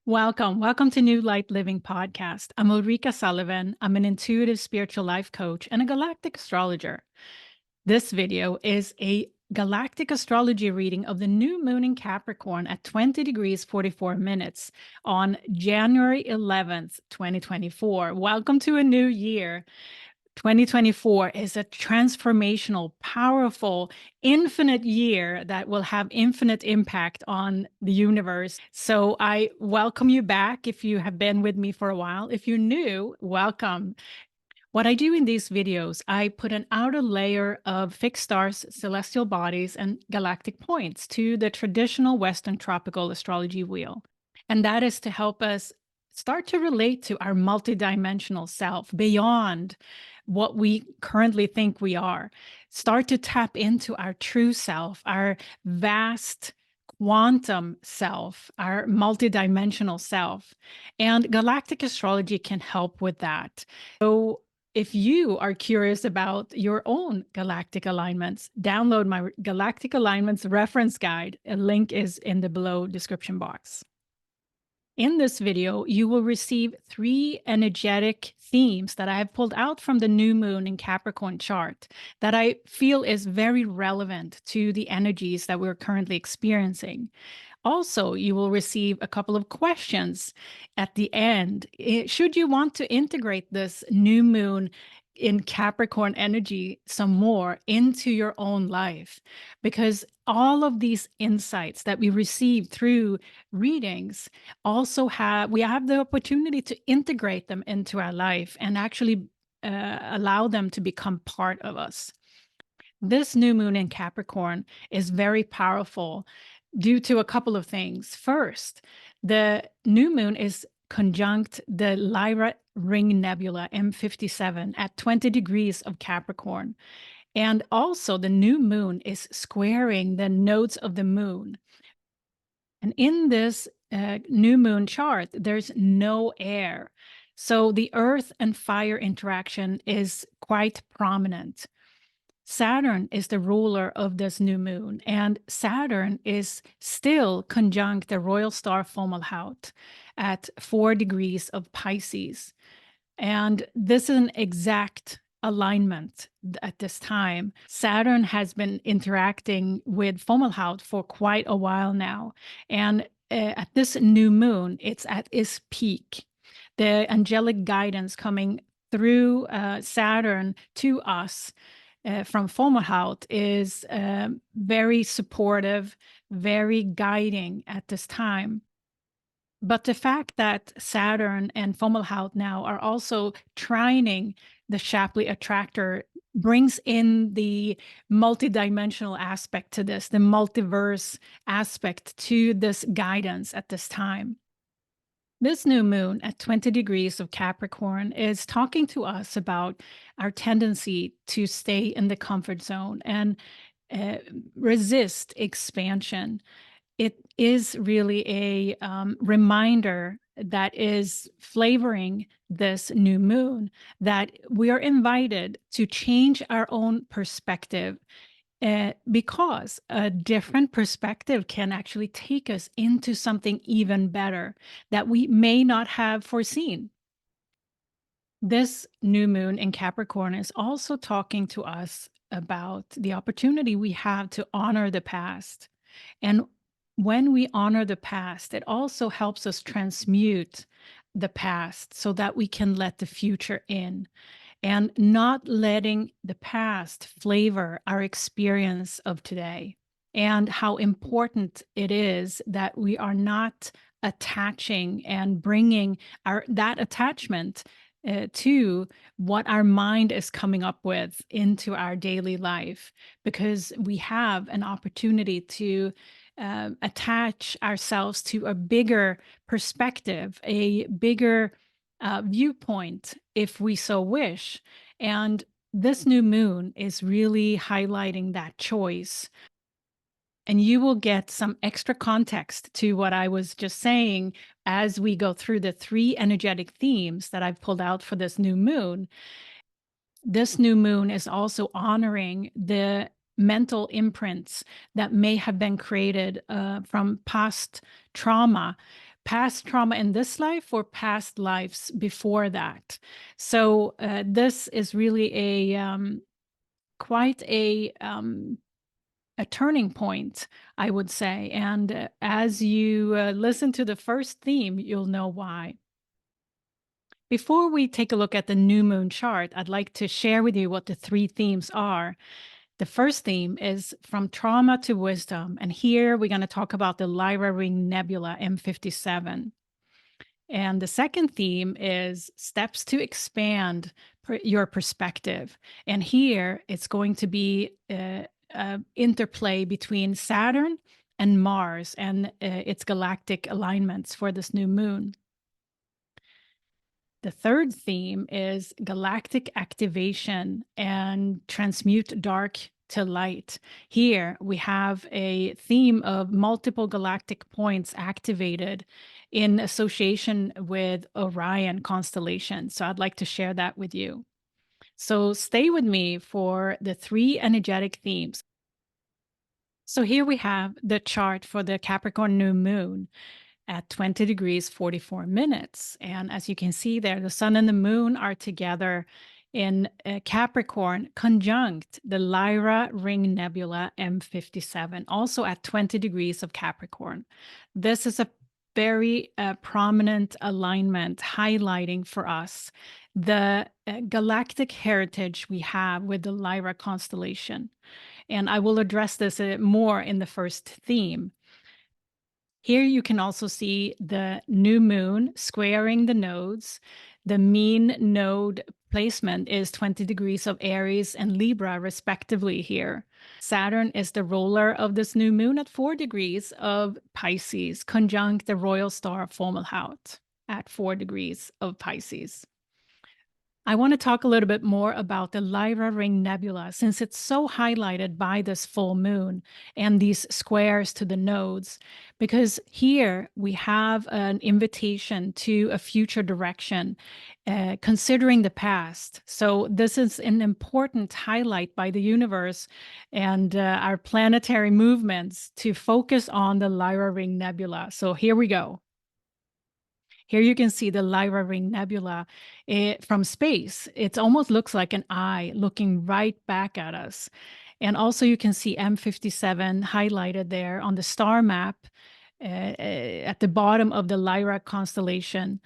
Welcome to New Light Living Podcast. I'm Ulrika Sullivan. I'm an intuitive spiritual life coach and a galactic astrologer. This video is a galactic astrology reading of the new moon in Capricorn at 20 degrees 44 minutes on January 11th, 2024. Welcome to a new year. 2024 is a transformational, powerful, infinite year that will have infinite impact on the universe. So I welcome you back if you have been with me for a while. If you're new, welcome. What I do in these videos, I put an outer layer of fixed stars, celestial bodies, and galactic points to the traditional Western tropical astrology wheel. And that is to help us start to relate to our multidimensional self beyond what we currently think we are. Start to tap into our true self, our vast quantum self, our multidimensional self. And galactic astrology can help with that. So if you are curious about your own galactic alignments, download my Galactic Alignments Reference Guide. A link is in the below description box. In this video, you will receive 3 energetic themes that I have pulled out from the new moon in Capricorn chart that I feel is very relevant to the energies that we're currently experiencing. Also, you will receive a couple of questions at the end. Should you want to integrate this new moon in Capricorn energy some more into your own life? Because all of these insights that we receive through readings also we have the opportunity to integrate them into our life and actually allow them to become part of us. This new moon in Capricorn is very powerful due to a couple of things. First, the new moon is conjunct the Lyra Ring Nebula M57 at 20 degrees of Capricorn. And also the new moon is squaring the nodes of the moon. And in this new moon chart, there's no air. So the earth and fire interaction is quite prominent. Saturn is the ruler of this new moon, and Saturn is still conjunct the Royal Star Fomalhaut at 4 degrees of Pisces. And this is an exact alignment at this time. Saturn has been interacting with Fomalhaut for quite a while now. And at this new moon, it's at its peak. The angelic guidance coming through Saturn to us from Fomalhaut is very supportive, very guiding at this time. But the fact that Saturn and Fomalhaut now are also trining the Shapley Attractor brings in the multidimensional aspect to this, the multiverse aspect to this guidance at this time. This new moon at 20 degrees of Capricorn is talking to us about our tendency to stay in the comfort zone and resist expansion. It is really a reminder that is flavoring this new moon that we are invited to change our own perspective because a different perspective can actually take us into something even better that we may not have foreseen. This new moon in Capricorn is also talking to us about the opportunity we have to honor the past. And when we honor the past, it also helps us transmute the past so that we can let the future in. And not letting the past flavor our experience of today, and how important it is that we are not attaching and bringing that attachment to what our mind is coming up with into our daily life, because we have an opportunity to attach ourselves to a bigger perspective, a bigger viewpoint, if we so wish. And this new moon is really highlighting that choice. And you will get some extra context to what I was just saying as we go through the 3 energetic themes that I've pulled out for this new moon. This new moon is also honoring the mental imprints that may have been created from past trauma, past trauma in this life or past lives before that. So this is really quite a turning point, I would say. And as you listen to the first theme, you'll know why. Before we take a look at the new moon chart, I'd like to share with you what the three themes are. The first theme is from trauma to wisdom. And here we're going to talk about the Lyra Ring Nebula M57. And the second theme is steps to expand your perspective. And here it's going to be interplay between Saturn and Mars and its galactic alignments for this new moon. The third theme is galactic activation and transmute dark to light. Here we have a theme of multiple galactic points activated in association with Orion constellation. So I'd like to share that with you. So stay with me for the three energetic themes. So here we have the chart for the Capricorn new moon at 20 degrees 44 minutes. And as you can see there, the sun and the moon are together in Capricorn, conjunct the Lyra Ring Nebula M57, also at 20 degrees of Capricorn. This is a very prominent alignment highlighting for us the galactic heritage we have with the Lyra constellation. And I will address this more in the first theme. Here you can also see the new moon squaring the nodes. The mean node placement is 20 degrees of Aries and Libra, respectively here. Saturn is the ruler of this new moon at 4 degrees of Pisces, conjunct the Royal Star Fomalhaut at 4 degrees of Pisces. I want to talk a little bit more about the Lyra Ring Nebula, since it's so highlighted by this full moon and these squares to the nodes, because here we have an invitation to a future direction, considering the past. So this is an important highlight by the universe and our planetary movements to focus on the Lyra Ring Nebula. So here we go. Here you can see the Lyra Ring Nebula from space. It almost looks like an eye looking right back at us. And also you can see M57 highlighted there on the star map at the bottom of the Lyra constellation.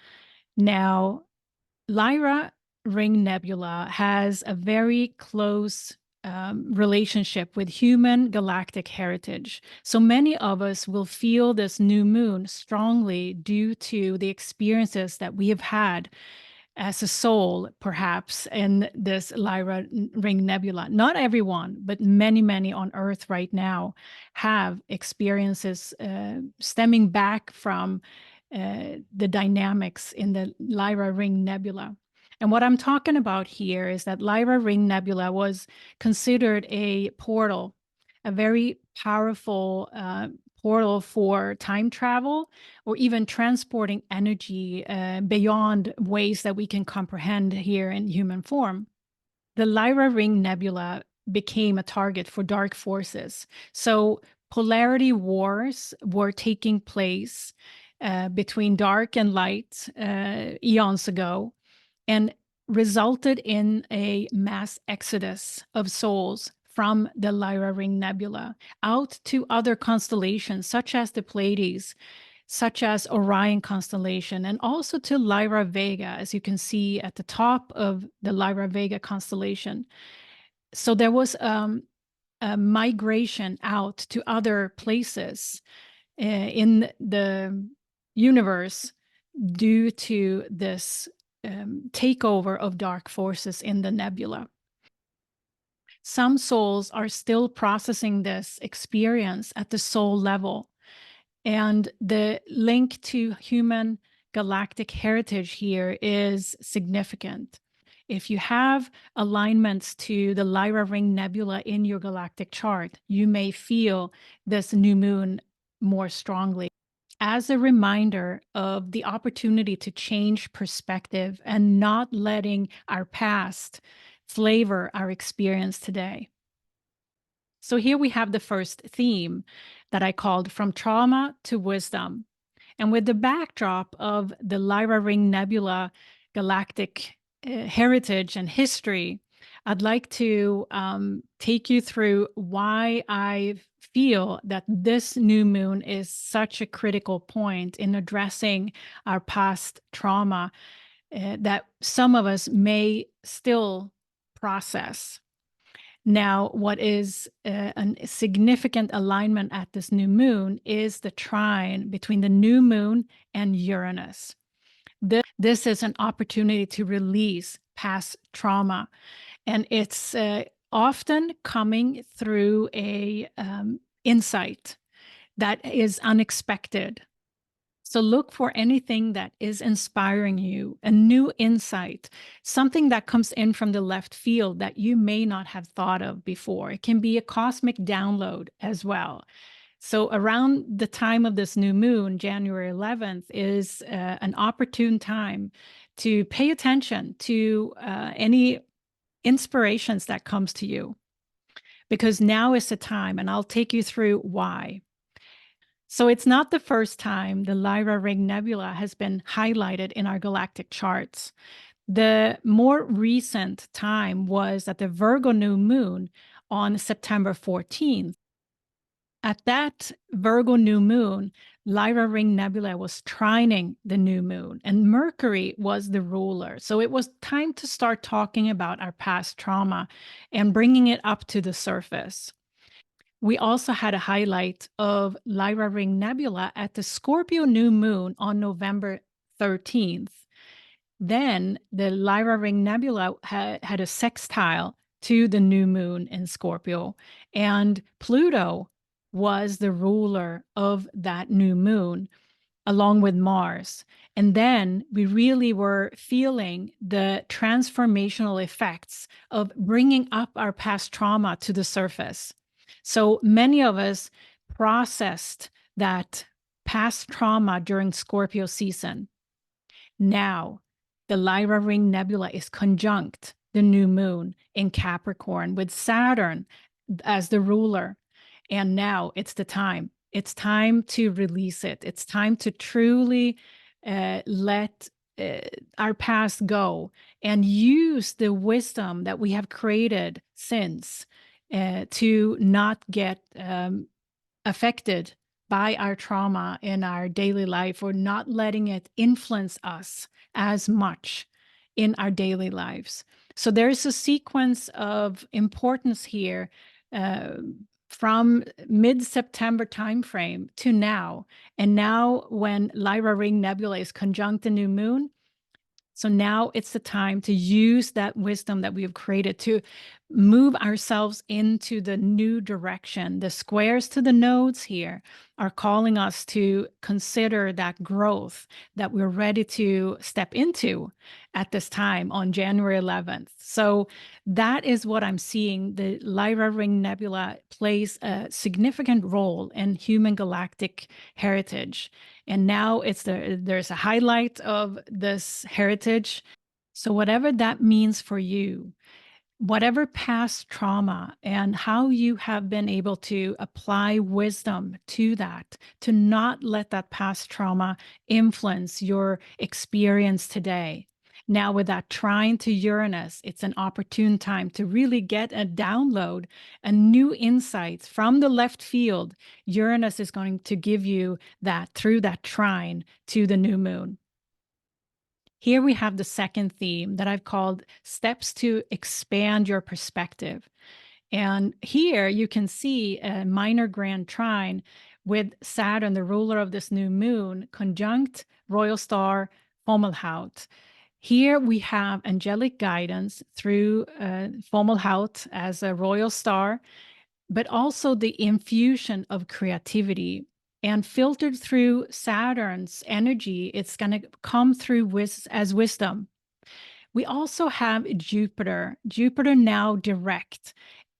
Now, Lyra Ring Nebula has a very close relationship with human galactic heritage. So many of us will feel this new moon strongly due to the experiences that we have had as a soul, perhaps, in this Lyra Ring Nebula. Not everyone, but many, many on Earth right now have experiences stemming back from the dynamics in the Lyra Ring Nebula. And what I'm talking about here is that Lyra Ring Nebula was considered a portal, a very powerful portal for time travel or even transporting energy beyond ways that we can comprehend here in human form. The Lyra Ring Nebula became a target for dark forces. So polarity wars were taking place between dark and light eons ago, and resulted in a mass exodus of souls from the Lyra Ring Nebula out to other constellations, such as the Pleiades, such as Orion constellation, and also to Lyra Vega, as you can see at the top of the Lyra Vega constellation. So there was a migration out to other places in the universe due to this takeover of dark forces in the nebula. Some souls are still processing this experience at the soul level. And the link to human galactic heritage here is significant. If you have alignments to the Lyra Ring Nebula in your galactic chart, you may feel this new moon more strongly as a reminder of the opportunity to change perspective and not letting our past flavor our experience today. So here we have the first theme that I called From Trauma to Wisdom. And with the backdrop of the Lyra Ring Nebula galactic heritage and history, I'd like to take you through why I feel that this new moon is such a critical point in addressing our past trauma that some of us may still process. Now, what is a significant alignment at this new moon is the trine between the new moon and Uranus. This is an opportunity to release past trauma, and it's often coming through a insight that is unexpected. So look for anything that is inspiring you, a new insight, something that comes in from the left field that you may not have thought of before. It can be a cosmic download as well. So around the time of this new moon, January 11th, is an opportune time to pay attention to any inspirations that comes to you, because now is the time, and I'll take you through why. So it's not the first time the Lyra Ring Nebula has been highlighted in our galactic charts. The more recent time was at the Virgo new moon on September 14th. At that Virgo new moon, Lyra Ring Nebula was trining the new moon, and Mercury was the ruler. So it was time to start talking about our past trauma and bringing it up to the surface. We also had a highlight of Lyra Ring Nebula at the Scorpio new moon on November 13th. Then the Lyra Ring Nebula had a sextile to the new moon in Scorpio, and Pluto was the ruler of that new moon, along with Mars. And then we really were feeling the transformational effects of bringing up our past trauma to the surface. So many of us processed that past trauma during Scorpio season. Now, the Lyra Ring Nebula is conjunct the new moon in Capricorn with Saturn as the ruler. And now it's the time. It's time to release it. It's time to truly let our past go and use the wisdom that we have created since to not get affected by our trauma in our daily life, or not letting it influence us as much in our daily lives. So there's a sequence of importance here from mid-September timeframe to now. And now when Lyra Ring Nebula is conjunct the new moon, so now it's the time to use that wisdom that we have created to move ourselves into the new direction. The squares to the nodes here are calling us to consider that growth that we're ready to step into at this time on January 11th. So that is what I'm seeing. The Lyra Ring Nebula plays a significant role in human galactic heritage. And now there's a highlight of this heritage. So whatever that means for you, whatever past trauma and how you have been able to apply wisdom to that, to not let that past trauma influence your experience today. Now with that trine to Uranus, it's an opportune time to really get a download, a new insight from the left field. Uranus is going to give you that through that trine to the new moon. Here we have the second theme that I've called Steps to Expand Your Perspective. And here you can see a minor grand trine with Saturn, the ruler of this new moon, conjunct Royal Star Fomalhaut. Here we have angelic guidance through Fomalhaut as a royal star, but also the infusion of creativity. And filtered through Saturn's energy, it's going to come through as wisdom. We also have Jupiter now direct,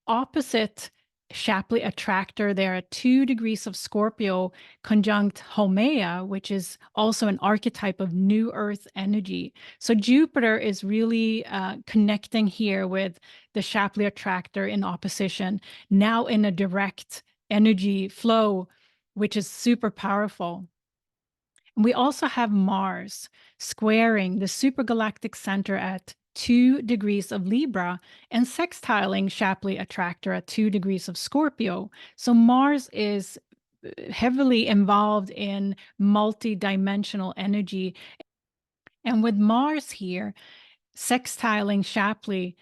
opposite Shapley Attractor. There are 2 degrees of Scorpio conjunct Haumea, which is also an archetype of new Earth energy. So Jupiter is really connecting here with the Shapley Attractor in opposition, now in a direct energy flow, which is super powerful. We also have Mars squaring the supergalactic center at 2 degrees of Libra and sextiling Shapley Attractor at 2 degrees of Scorpio. So Mars is heavily involved in multidimensional energy. And with Mars here, sextiling Shapley,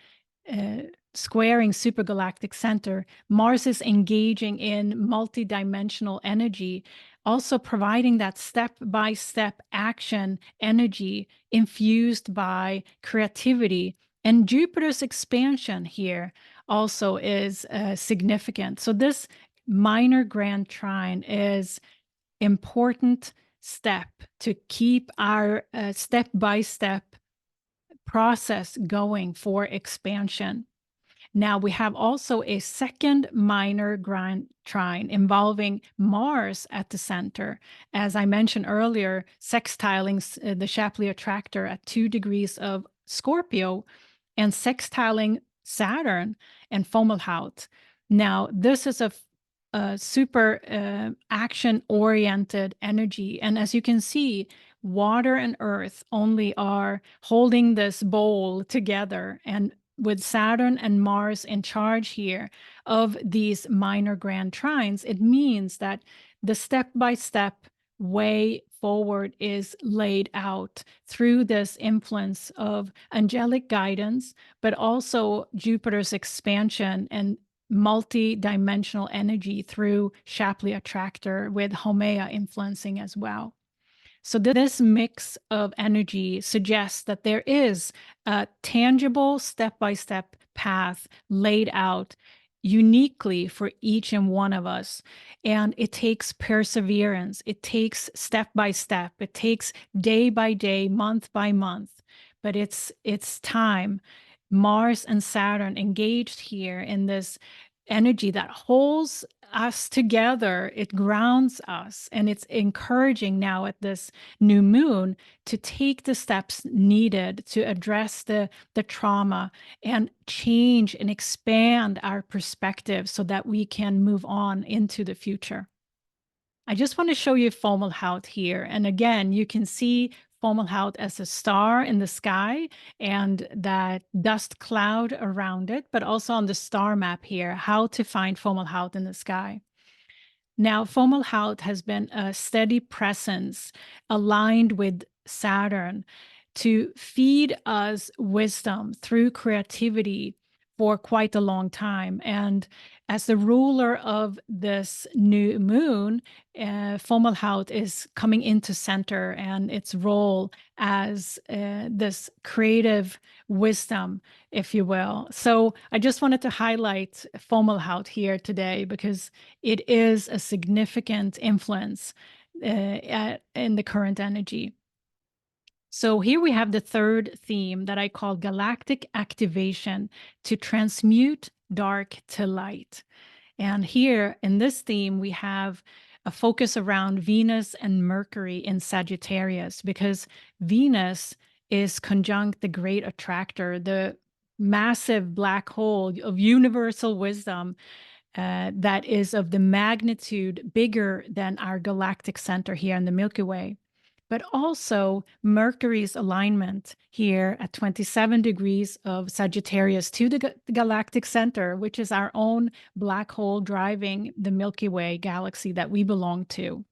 squaring supergalactic center, Mars is engaging in multidimensional energy, also providing that step-by-step action energy infused by creativity. And Jupiter's expansion here also is significant. So this minor grand trine is important step to keep our step-by-step process going for expansion. Now we have also a second minor grand trine involving Mars at the center. As I mentioned earlier, sextiling the Shapley Attractor at 2 degrees of Scorpio and sextiling Saturn and Fomalhaut. Now this is a super action-oriented energy. And as you can see, water and earth only are holding this bowl together. And with Saturn and Mars in charge here of these minor grand trines, it means that the step-by-step way forward is laid out through this influence of angelic guidance, but also Jupiter's expansion and multi-dimensional energy through Shapley Attractor with Haumea influencing as well. So this mix of energy suggests that there is a tangible step-by-step path laid out uniquely for each and one of us. And it takes perseverance. It takes step by step. It takes day by day, month by month. But it's time. Mars and Saturn engaged here in this energy that holds us together. It grounds us, and it's encouraging now at this new moon to take the steps needed to address the trauma and change and expand our perspective so that we can move on into the future. I just want to show you Fomalhaut here. And again, you can see Fomalhaut as a star in the sky and that dust cloud around it, but also on the star map here, how to find Fomalhaut in the sky. Now, Fomalhaut has been a steady presence aligned with Saturn to feed us wisdom through creativity for quite a long time. And as the ruler of this new moon, Fomalhaut is coming into center and its role as this creative wisdom, if you will. So I just wanted to highlight Fomalhaut here today because it is a significant influence in the current energy. So here we have the third theme that I call galactic activation to transmute dark to light. And here in this theme, we have a focus around Venus and Mercury in Sagittarius, because Venus is conjunct the great attractor, the massive black hole of universal wisdom that is of the magnitude bigger than our galactic center here in the Milky Way. But also Mercury's alignment here at 27 degrees of Sagittarius to the galactic center, which is our own black hole driving the Milky Way galaxy that we belong to.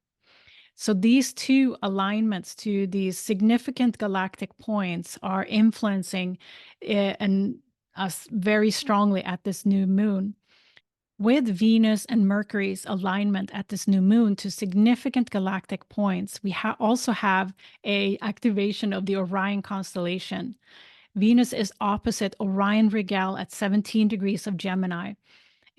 So these two alignments to these significant galactic points are influencing us very strongly at this new moon. With Venus and Mercury's alignment at this new moon to significant galactic points, we also have an activation of the Orion constellation. Venus is opposite Orion Rigel at 17 degrees of Gemini.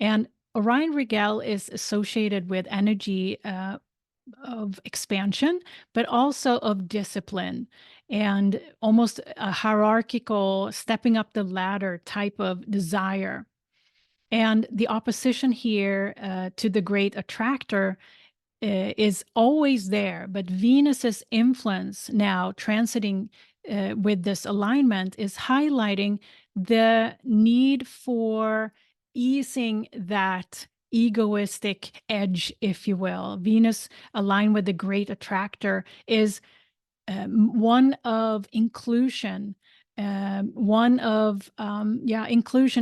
And Orion Rigel is associated with energy of expansion, but also of discipline and almost a hierarchical, stepping up the ladder type of desire. And the opposition here to the great attractor is always there, but Venus's influence now transiting with this alignment is highlighting the need for easing that egoistic edge, if you will. Venus aligned with the Great Attractor is one of inclusion. Inclusion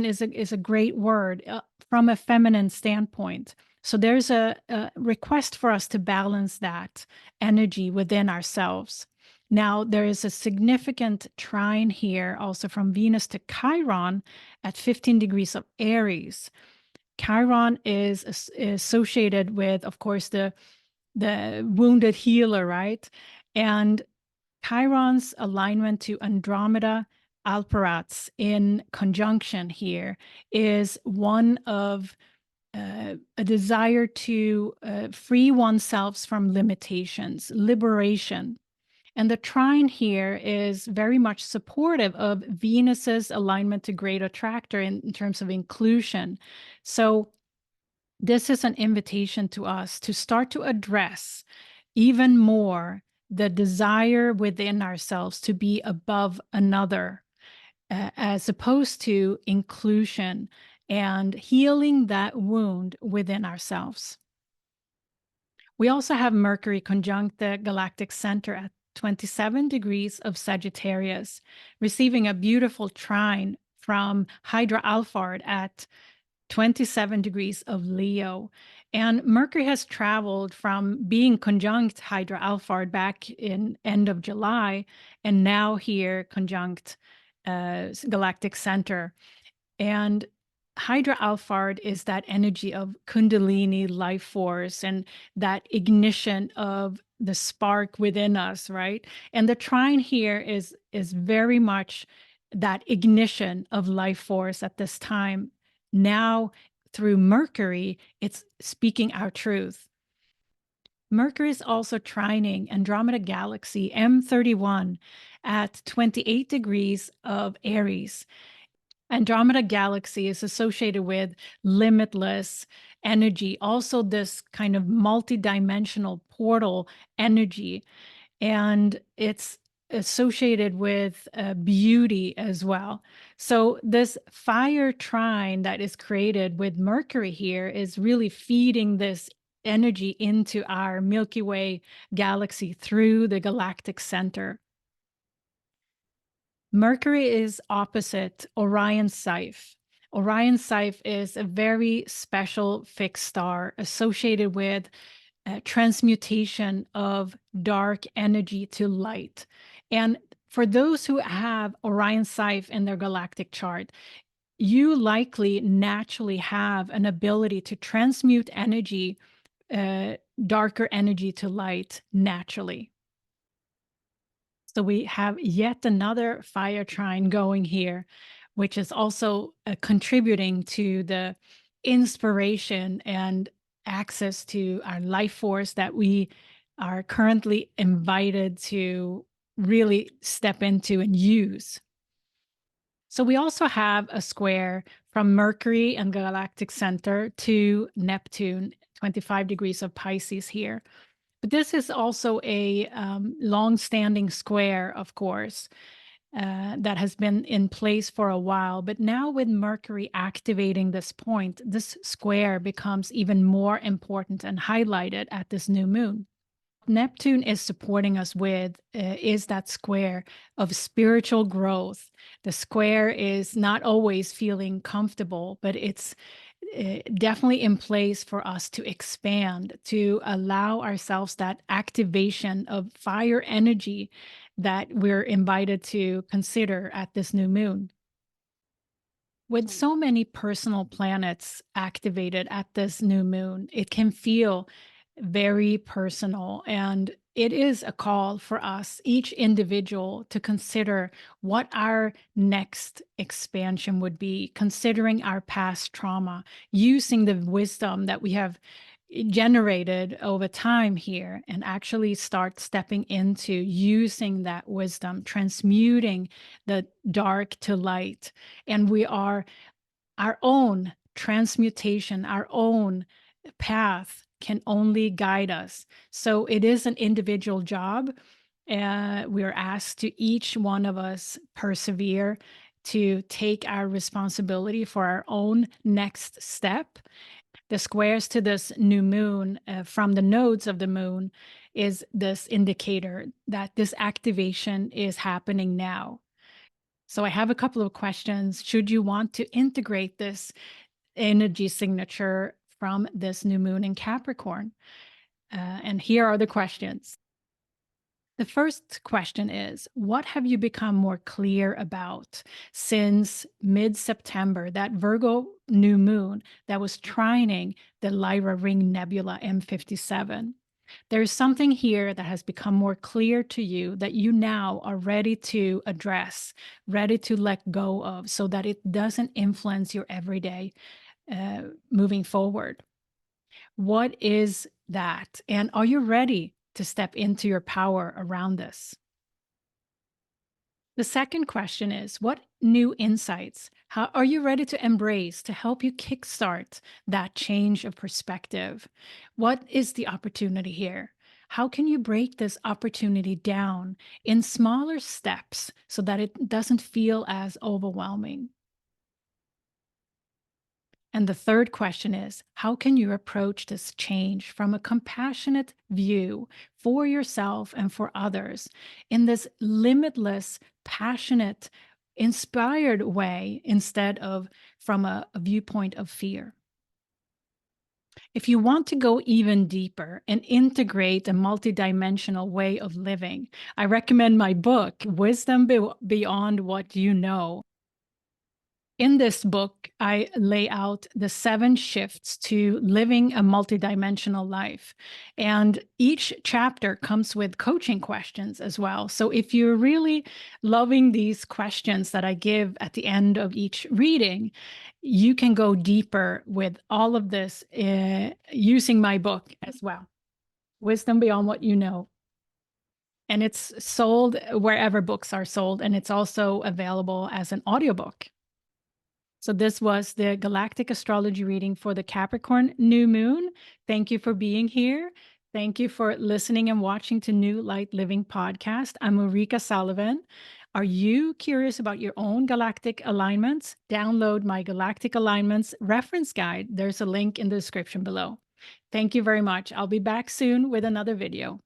is a great word from a feminine standpoint. So there's a request for us to balance that energy within ourselves. Now, there is a significant trine here also from Venus to Chiron at 15 degrees of Aries. Chiron is associated with, of course, the wounded healer, right? And Chiron's alignment to Andromeda Alperads in conjunction here is one of a desire to free oneself from limitations, liberation. And the trine here is very much supportive of Venus's alignment to Great Attractor in terms of inclusion. So this is an invitation to us to start to address even more the desire within ourselves to be above another, as opposed to inclusion and healing that wound within ourselves. We also have Mercury conjunct the Galactic Center at 27 degrees of Sagittarius, receiving a beautiful trine from Hydra-Alphard at 27 degrees of Leo. And Mercury has traveled from being conjunct Hydra-Alphard back in end of July, and now here conjunct Galactic Center. And Hydra-Alphard is that energy of Kundalini life force and that ignition of the spark within us, right? And the trine here is very much that ignition of life force at this time. Now, through Mercury, it's speaking our truth. Mercury is also trining Andromeda Galaxy M31 at 28 degrees of Aries. Andromeda Galaxy is associated with limitless energy, also this kind of multidimensional portal energy. And it's associated with beauty as well. So this fire trine that is created with Mercury here is really feeding this energy into our Milky Way galaxy through the galactic center. Mercury is opposite Orion Scythe. Orion Scythe is a very special fixed star associated with transmutation of dark energy to light. And for those who have Orion Scythe in their galactic chart, you likely naturally have an ability to transmute energy, darker energy to light naturally. So we have yet another fire trine going here, which is also contributing to the inspiration and access to our life force that we are currently invited to really step into and use. So we also have a square from Mercury and Galactic Center to Neptune, 25 degrees of Pisces here. But this is also a long-standing square, of course, that has been in place for a while. But now with Mercury activating this point, this square becomes even more important and highlighted at this new moon. Neptune is supporting us with is that square of spiritual growth. The square is not always feeling comfortable, but it's definitely in place for us to expand, to allow ourselves that activation of fire energy that we're invited to consider at this new moon. With so many personal planets activated at this new moon, it can feel very personal, and it is a call for us, each individual, to consider what our next expansion would be, considering our past trauma, using the wisdom that we have generated over time here, and actually start stepping into using that wisdom, transmuting the dark to light. And we are our own transmutation, our own path can only guide us. So it is an individual job. We are asked to each one of us persevere to take our responsibility for our own next step. The squares to this new moon from the nodes of the moon is this indicator that this activation is happening now. So I have a couple of questions. Should you want to integrate this energy signature from this new moon in Capricorn? And here are the questions. The first question is, what have you become more clear about since mid-September, that Virgo new moon that was trining the Lyra Ring Nebula M57? There's something here that has become more clear to you that you now are ready to address, ready to let go of, so that it doesn't influence your everyday moving forward. What is that? And are you ready to step into your power around this? The second question is, what new insights how are you ready to embrace to help you kickstart that change of perspective? What is the opportunity here? How can you break this opportunity down in smaller steps so that it doesn't feel as overwhelming? And the third question is, how can you approach this change from a compassionate view for yourself and for others in this limitless, passionate, inspired way instead of from a viewpoint of fear? If you want to go even deeper and integrate a multidimensional way of living, I recommend my book, Wisdom Beyond What You Know. In this book, I lay out the 7 shifts to living a multidimensional life. And each chapter comes with coaching questions as well. So if you're really loving these questions that I give at the end of each reading, you can go deeper with all of this using my book as well. Wisdom Beyond What You Know. And it's sold wherever books are sold, and it's also available as an audiobook. So this was the Galactic Astrology reading for the Capricorn new moon. Thank you for being here. Thank you for listening and watching to New Light Living podcast. I'm Ulrika Sullivan. Are you curious about your own galactic alignments? Download my Galactic Alignments reference guide. There's a link in the description below. Thank you very much. I'll be back soon with another video.